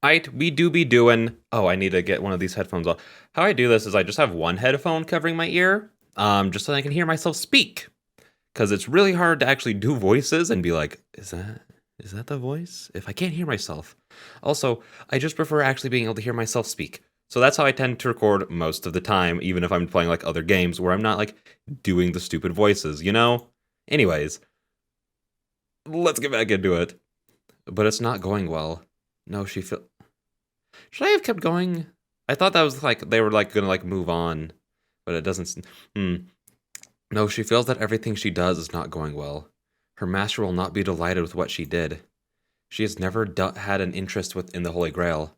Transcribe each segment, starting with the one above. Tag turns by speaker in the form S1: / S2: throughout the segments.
S1: Right, we do be doing. Oh, I need to get one of these headphones off. How I do this is I just have one headphone covering my ear, just so I can hear myself speak. Because it's really hard to actually do voices and be like, is that the voice? If I can't hear myself. Also, I just prefer actually being able to hear myself speak. So that's how I tend to record most of the time, even if I'm playing like other games where I'm not like doing the stupid voices, you know? Anyways, let's get back into it. But it's not going well. No, she feel. Should I have kept going? I thought that was like they were like gonna like move on, but it doesn't. Hmm. No, she feels that everything she does is not going well. Her master will not be delighted with what she did. She has never had an interest in the Holy Grail.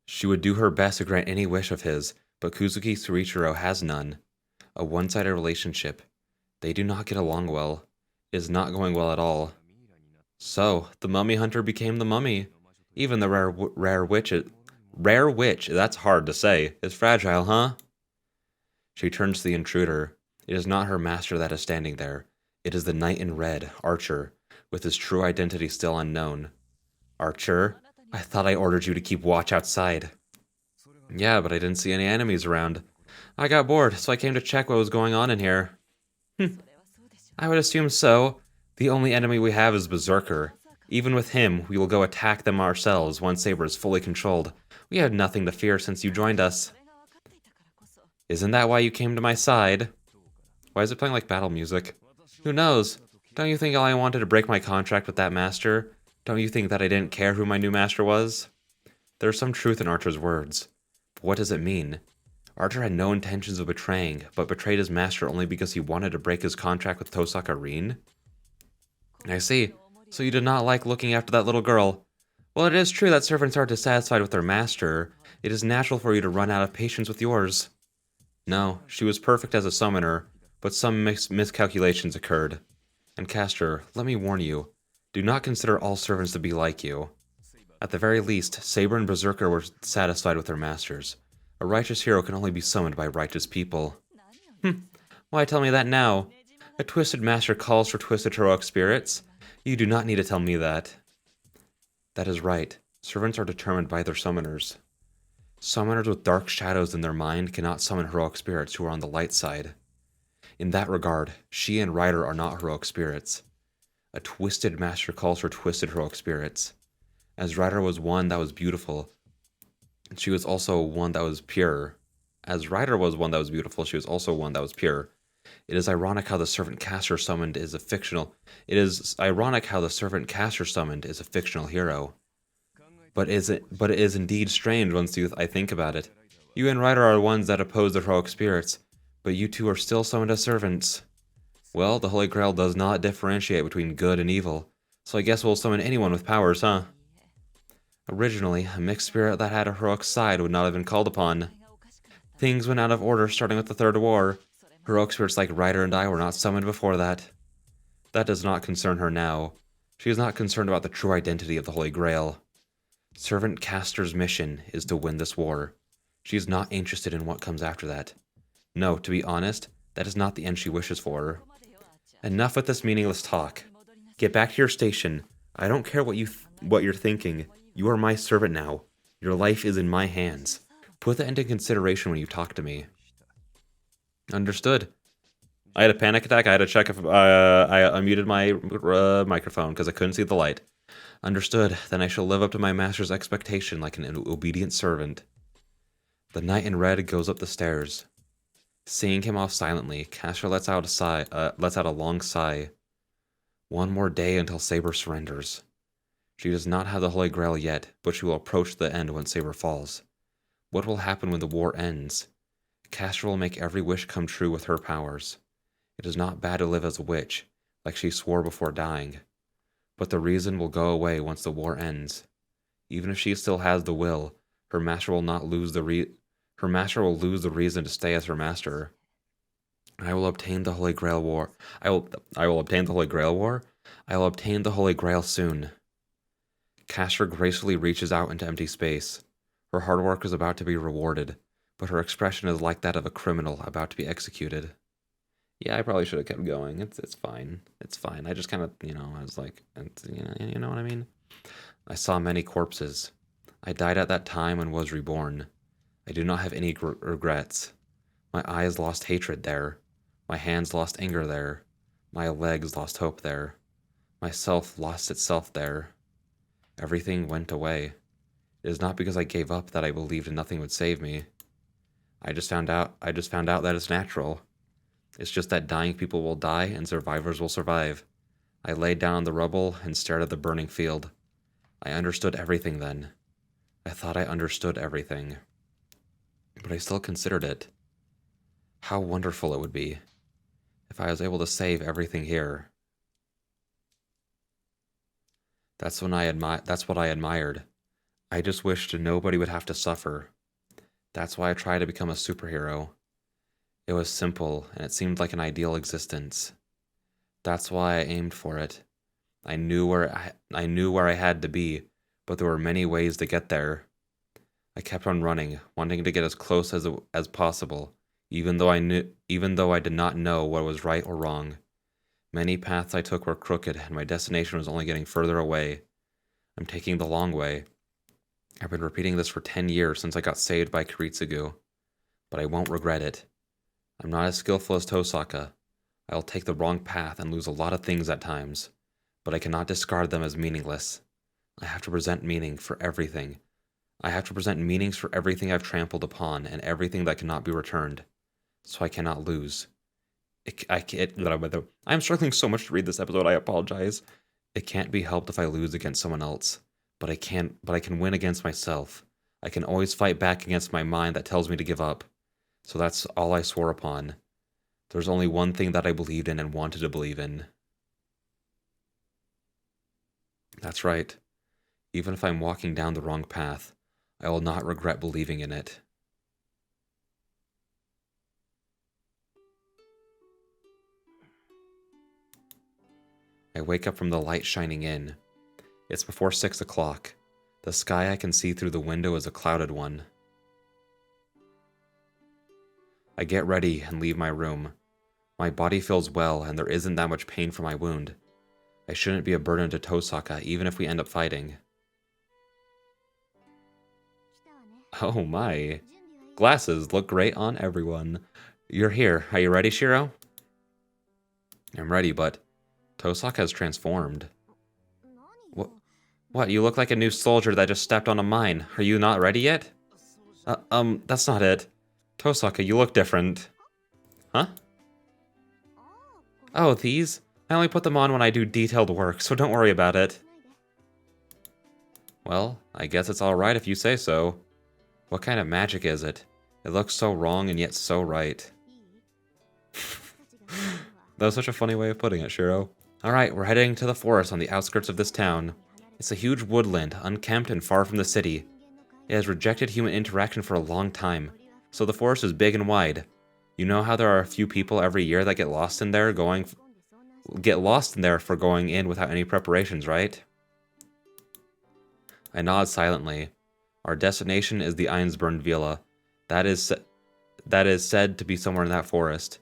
S1: She would do her best to grant any wish of his, but Kuzuki Suichiro has none. A one-sided relationship. They do not get along well. It is not going well at all. So, the mummy hunter became the mummy. Even the rare witch, that's hard to say, is fragile, huh? She turns to the intruder. It is not her master that is standing there. It is the knight in red, Archer, with his true identity still unknown. Archer, I thought I ordered you to keep watch outside. Yeah, but I didn't see any enemies around. I got bored, so I came to check what was going on in here. I would assume so. The only enemy we have is Berserker. Even with him, we will go attack them ourselves once Saber is fully controlled. We have nothing to fear since you joined us. Isn't that why you came to my side? Why is it playing like battle music? Who knows? Don't you think I wanted to break my contract with that master? Don't you think that I didn't care who my new master was? There's some truth in Archer's words. But what does it mean? Archer had no intentions of betraying, but betrayed his master only because he wanted to break his contract with Tosaka Rin? I see. So you did not like looking after that little girl. Well, it is true that servants are dissatisfied with their master. It is natural for you to run out of patience with yours. No, she was perfect as a summoner, but some miscalculations occurred. And Castor, let me warn you, do not consider all servants to be like you. At the very least, Saber and Berserker were satisfied with their masters. A righteous hero can only be summoned by righteous people. Why tell me that now? A twisted master calls for twisted heroic spirits. You do not need to tell me that. That is right. Servants are determined by their summoners. Summoners with dark shadows in their mind cannot summon heroic spirits who are on the light side. In that regard, she and Ryder are not heroic spirits. A twisted master calls for twisted heroic spirits. As Ryder was one that was beautiful, she was also one that was pure. As Ryder was one that was beautiful, she was also one that was pure. It is ironic how the servant caster summoned is a fictional. It is ironic how the servant caster summoned is a fictional hero. But it is indeed strange once I think about it. You and Ryder are the ones that oppose the heroic spirits, but you two are still summoned as servants. Well, the Holy Grail does not differentiate between good and evil, so I guess we'll summon anyone with powers, huh? Originally, a mixed spirit that had a heroic side would not have been called upon. Things went out of order starting with the Third War. Heroic spirits like Ryder and I were not summoned before that. That does not concern her now. She is not concerned about the true identity of the Holy Grail. Servant Castor's mission is to win this war. She is not interested in what comes after that. No, to be honest, that is not the end she wishes for. Enough with this meaningless talk. Get back to your station. I don't care what you're thinking. You are my servant now. Your life is in my hands. Put that into consideration when you talk to me. Understood. I had a panic attack. I had to check if I unmuted my microphone because I couldn't see the light. Understood. Then I shall live up to my master's expectation like an obedient servant. The knight in red goes up the stairs. Seeing him off silently, Castor lets out a long sigh. One more day until Saber surrenders. She does not have the Holy Grail yet, but she will approach the end when Saber falls. What will happen when the war ends? Castor will make every wish come true with her powers. It is not bad to live as a witch, like she swore before dying. But the reason will go away once the war ends. Even if she still has the will, her master will lose the reason to stay as her master. I will obtain the Holy Grail war. I will obtain the Holy Grail war. I will obtain the Holy Grail soon. Castor gracefully reaches out into empty space. Her hard work is about to be rewarded, but her expression is like that of a criminal about to be executed. Yeah, I probably should have kept going. It's fine. It's fine. I just kind of, I was like, you know what I mean? I saw many corpses. I died at that time and was reborn. I do not have any regrets. My eyes lost hatred there. My hands lost anger there. My legs lost hope there. My self lost itself there. Everything went away. It is not because I gave up that I believed nothing would save me. I just found out that it's natural. It's just that dying people will die and survivors will survive. I laid down on the rubble and stared at the burning field. I understood everything then. I thought I understood everything. But I still considered it. How wonderful it would be if I was able to save everything here. That's what I admired. I just wished nobody would have to suffer. That's why I tried to become a superhero. It was simple, and it seemed like an ideal existence. That's why I aimed for it. I knew where I had to be, but there were many ways to get there. I kept on running, wanting to get as close as possible, even though I did not know what was right or wrong. Many paths I took were crooked, and my destination was only getting further away. I'm taking the long way. I've been repeating this for 10 years since I got saved by Kiritsugu, but I won't regret it. I'm not as skillful as Tosaka. I'll take the wrong path and lose a lot of things at times, but I cannot discard them as meaningless. I have to present meaning for everything. I have to present meanings for everything I've trampled upon and everything that cannot be returned, so I cannot lose. I'm struggling so much to read this episode, I apologize. It can't be helped if I lose against someone else, but I can win against myself. I can always fight back against my mind that tells me to give up. So that's all I swore upon. There's only one thing that I believed in and wanted to believe in. That's right. Even if I'm walking down the wrong path, I will not regret believing in it. I wake up from the light shining in. It's before 6 o'clock. The sky I can see through the window is a clouded one. I get ready and leave my room. My body feels well and there isn't that much pain from my wound. I shouldn't be a burden to Tosaka even if we end up fighting. Oh my. Glasses look great on everyone. You're here. Are you ready, Shiro? I'm ready, but Tosaka has transformed. What? You look like a new soldier that just stepped on a mine. Are you not ready yet? That's not it. Tosaka, you look different. Huh? Oh, these? I only put them on when I do detailed work, so don't worry about it. Well, I guess it's alright if you say so. What kind of magic is it? It looks so wrong and yet so right. That was such a funny way of putting it, Shiro. Alright, we're heading to the forest on the outskirts of this town. It's a huge woodland, unkempt and far from the city. It has rejected human interaction for a long time, so the forest is big and wide. You know how there are a few people every year that get lost in there for going in without any preparations, right? I nod silently. Our destination is the Einsburn Villa. That is said to be somewhere in that forest.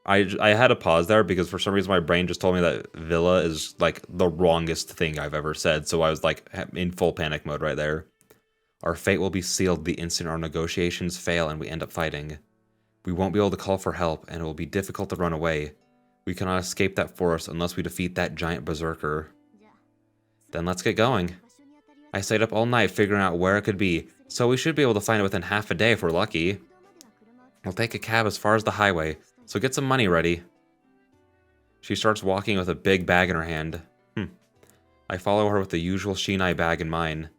S1: I had to pause there because for some reason my brain just told me that villa is like the wrongest thing I've ever said, so I was like in full panic mode right there. Our fate will be sealed the instant our negotiations fail and we end up fighting. We won't be able to call for help, and it will be difficult to run away. We cannot escape that forest unless we defeat that giant berserker. Then let's get going. I stayed up all night figuring out where it could be, so we should be able to find it within half a day if we're lucky. We'll take a cab as far as the highway, so get some money ready. She starts walking with a big bag in her hand. I follow her with the usual Shinai bag in mine.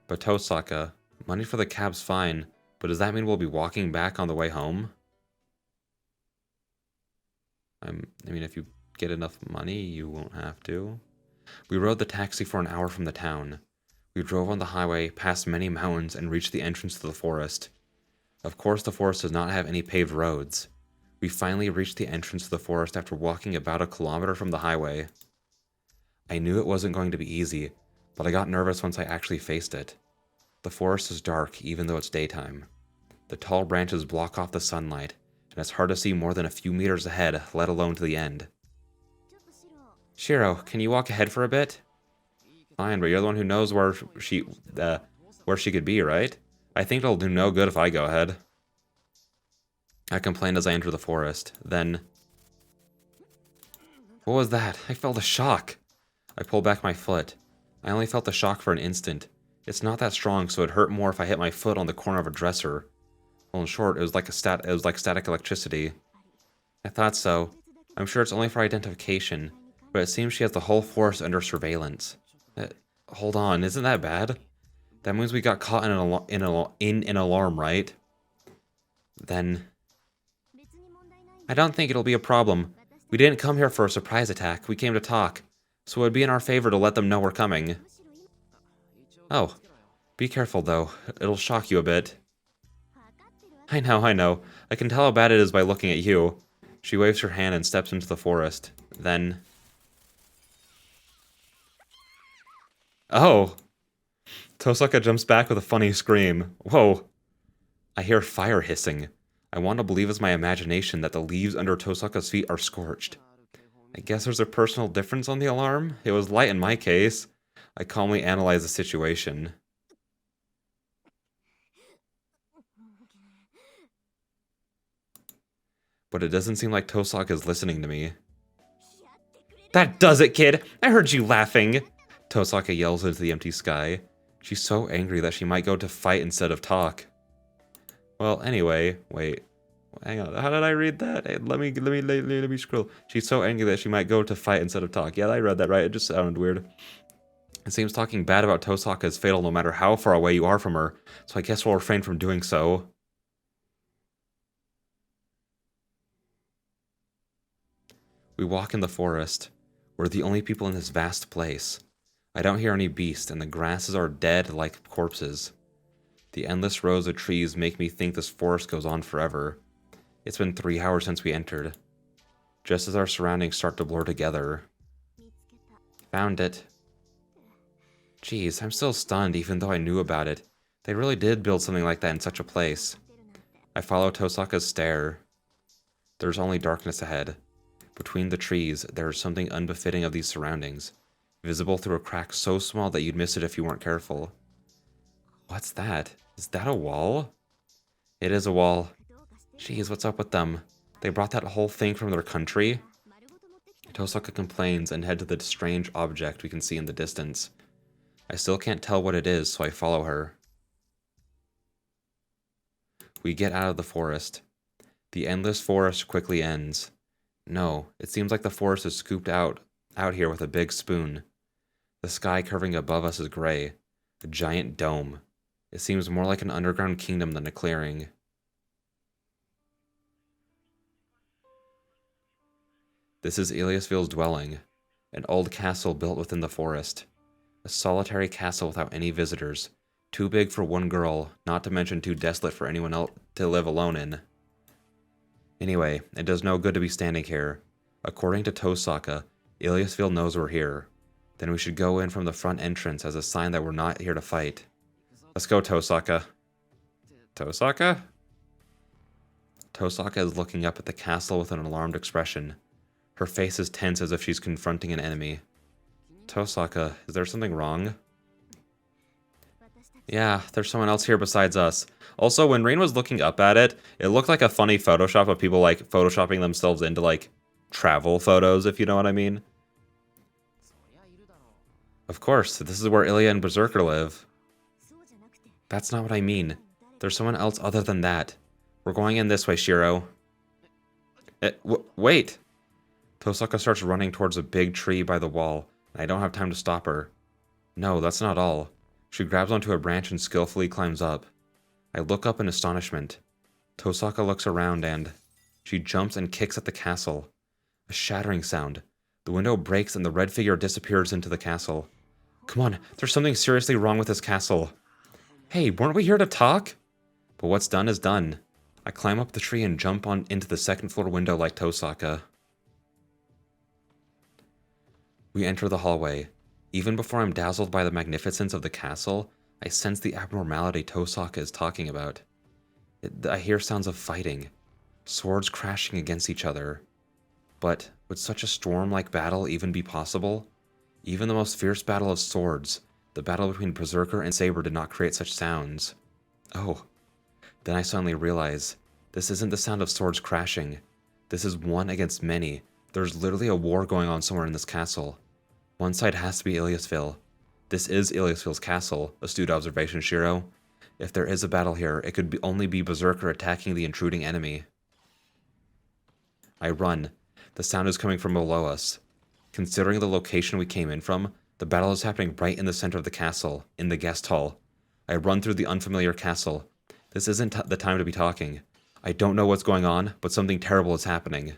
S1: But Tosaka, money for the cab's fine, but does that mean we'll be walking back on the way home? I mean, if you get enough money, you won't have to. We rode the taxi for an hour from the town. We drove on the highway, past many mountains, and reached the entrance to the forest. Of course, the forest does not have any paved roads. We finally reached the entrance to the forest after walking about a kilometer from the highway. I knew it wasn't going to be easy, but I got nervous once I actually faced it. The forest is dark, even though it's daytime. The tall branches block off the sunlight, and it's hard to see more than a few meters ahead, let alone to the end. Shiro, can you walk ahead for a bit? Fine, but you're the one who knows where she could be, right? I think it'll do no good if I go ahead. I complained as I entered the forest. Then... What was that? I felt a shock. I pulled back my foot. I only felt the shock for an instant. It's not that strong, so it'd hurt more if I hit my foot on the corner of a dresser. Well, in short, it was like static electricity. I thought so. I'm sure it's only for identification, but it seems she has the whole forest under surveillance. Hold on, isn't that bad? That means we got caught in an alarm, right? Then... I don't think it'll be a problem. We didn't come here for a surprise attack, we came to talk. So it would be in our favor to let them know we're coming. Oh. Be careful, though. It'll shock you a bit. I know. I can tell how bad it is by looking at you. She waves her hand and steps into the forest. Then... Oh! Tosaka jumps back with a funny scream. Whoa! I hear fire hissing. I want to believe it's my imagination that the leaves under Tosaka's feet are scorched. I guess there's a personal difference on the alarm? It was light in my case. I calmly analyze the situation. But it doesn't seem like Tosaka is listening to me. That does it, kid! I heard you laughing! Tosaka yells into the empty sky. She's so angry that she might go to fight instead of talk. Well, anyway, wait. Hang on, how did I read that? Hey, let me scroll. She's so angry that she might go to fight instead of talk. Yeah, I read that right. It just sounded weird. It seems talking bad about Tosaka is fatal no matter how far away you are from her, so I guess we'll refrain from doing so. We walk in the forest. We're the only people in this vast place. I don't hear any beasts, and the grasses are dead like corpses. The endless rows of trees make me think this forest goes on forever. It's been 3 hours since we entered. Just as our surroundings start to blur together. Found it. Jeez, I'm still stunned even though I knew about it. They really did build something like that in such a place. I follow Tosaka's stare. There's only darkness ahead. Between the trees, there is something unbefitting of these surroundings, visible through a crack so small that you'd miss it if you weren't careful. What's that? Is that a wall? It is a wall. Jeez, what's up with them? They brought that whole thing from their country? Tosaka complains and head to the strange object we can see in the distance. I still can't tell what it is, so I follow her. We get out of the forest. The endless forest quickly ends. No, it seems like the forest is scooped out here with a big spoon. The sky curving above us is gray, a giant dome. It seems more like an underground kingdom than a clearing. This is Iliasville's dwelling, an old castle built within the forest. A solitary castle without any visitors, too big for one girl, not to mention too desolate for anyone else to live alone in. Anyway, it does no good to be standing here. According to Tosaka, Iliasville knows we're here. Then we should go in from the front entrance as a sign that we're not here to fight. Let's go, Tosaka. Tosaka? Tosaka is looking up at the castle with an alarmed expression. Her face is tense as if she's confronting an enemy. Tosaka, is there something wrong? Yeah, there's someone else here besides us. Also, when Rain was looking up at it, it looked like a funny Photoshop of people, like, photoshopping themselves into, like, travel photos, if you know what I mean. Of course, this is where Ilia and Berserker live. That's not what I mean. There's someone else other than that. We're going in this way, Shiro. Wait! Tosaka starts running towards a big tree by the wall, and I don't have time to stop her. No, that's not all. She grabs onto a branch and skillfully climbs up. I look up in astonishment. Tosaka looks around and... she jumps and kicks at the castle. A shattering sound. The window breaks and the red figure disappears into the castle. Come on, there's something seriously wrong with this castle. Hey, weren't we here to talk? But what's done is done. I climb up the tree and jump into the second floor window like Tosaka. We enter the hallway. Even before I'm dazzled by the magnificence of the castle, I sense the abnormality Tosaka is talking about. I hear sounds of fighting, swords crashing against each other. But would such a storm-like battle even be possible? Even the most fierce battle of swords, the battle between Berserker and Saber, did not create such sounds. Oh, then I suddenly realize, this isn't the sound of swords crashing. This is one against many. There's literally a war going on somewhere in this castle. One side has to be Iliasville. This is Iliasville's castle, astute observation, Shiro. If there is a battle here, it could only be Berserker attacking the intruding enemy. I run. The sound is coming from below us. Considering the location we came in from, the battle is happening right in the center of the castle, in the guest hall. I run through the unfamiliar castle. This isn't the time to be talking. I don't know what's going on, but something terrible is happening.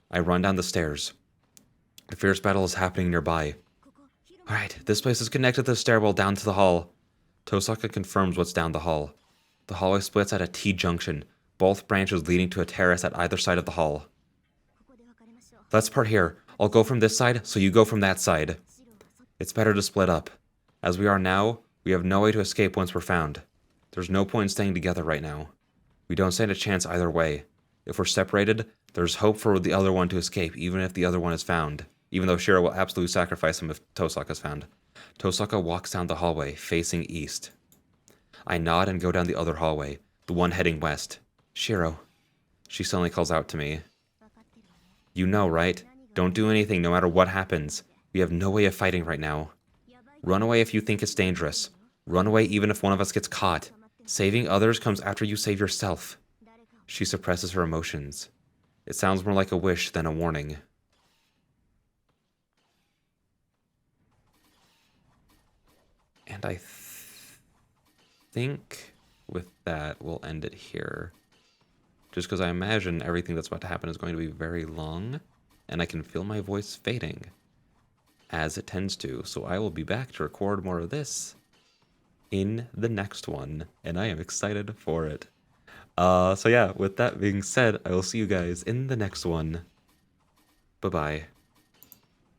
S1: I run down the stairs. The fierce battle is happening nearby. Alright, this place is connected to the stairwell down to the hall. Tosaka confirms what's down the hall. The hallway splits at a T-junction, both branches leading to a terrace at either side of the hall. Let's part here. I'll go from this side, so you go from that side. It's better to split up. As we are now, we have no way to escape once we're found. There's no point in staying together right now. We don't stand a chance either way. If we're separated, there's hope for the other one to escape, even if the other one is found. Even though Shiro will absolutely sacrifice him if Tosaka's found. Tosaka walks down the hallway, facing east. I nod and go down the other hallway, the one heading west. Shiro. She suddenly calls out to me. You know, right? Don't do anything no matter what happens. We have no way of fighting right now. Run away if you think it's dangerous. Run away even if one of us gets caught. Saving others comes after you save yourself. She suppresses her emotions. It sounds more like a wish than a warning. And I think with that, we'll end it here. Just because I imagine everything that's about to happen is going to be very long, and I can feel my voice fading, as it tends to. So I will be back to record more of this in the next one, and I am excited for it. So yeah, with that being said, I will see you guys in the next one. Bye-bye.